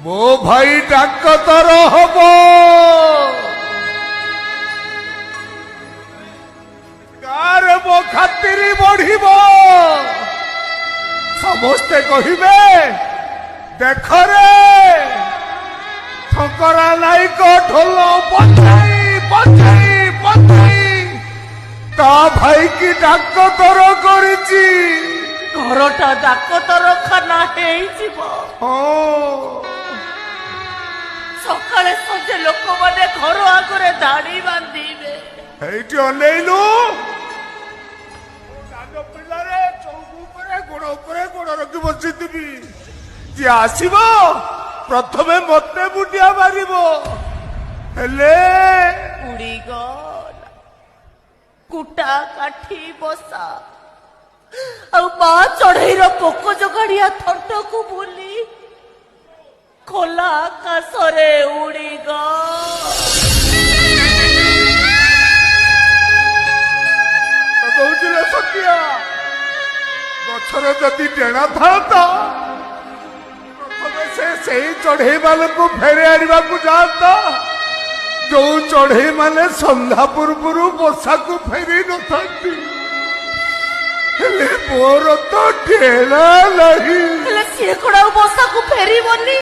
ମୋ ଭାଇ ଡାକ୍ତର ହବ। ଗାଁରେ ମୋ ଖାତିରି ବଢିବ। ସମସ୍ତେ କହିବେ ଦେଖରେ ଠକରା ନାୟକ ଢୋଲ ବଜେଇ ବଜେଇ ବଜେଇ ତା ଭାଇ କି ଡାକ୍ତର କରିଛି। ଘରଟା ଡାକ୍ତରଖାନା ହେଇଯିବ। ସକାଳେ ସଞ୍ଜେ ଲୋକମାନେ ଘର ଆଗରେ ଧାଡି ବାନ୍ଧିବେ। এইটি অনেইলু দান পিলারে চৌক উপরে গোড় উপরে গোড় রখি বসিথিবি। যে আসিব প্রথমে মতে বুটিয়া মারিব। হেলে উড়িগলা কুটা কাঠি বসা ଆଉ ମା ଚଢେଇର ପୋକ ଜଗାଡିଆ ଥଣ୍ଟକୁ ବୁଲି ଖୋଲା ଆକାଶରେ ଉଡିଗଲା। କହୁଥିଲେ ସତ୍ୟା ଗଛରେ ଯଦି ଡେଣା ଥାନ୍ତା ପ୍ରଥମେ ସେ ସେଇ ଚଢେଇ ମାନଙ୍କୁ ଫେରି ଆଣିବାକୁ ଯାଆନ୍ତା ଯୋଉ ଚଢେଇ ମାନେ ସନ୍ଧ୍ୟା ପୂର୍ବରୁ ବସାକୁ ଫେରି ନଥାନ୍ତି। ହେଲେ ମୋର ତ ଡେଣା ନାହିଁ। ହେଲେ ସିଏ କଣ ଆଉ ବସାକୁ ଫେରିବନି?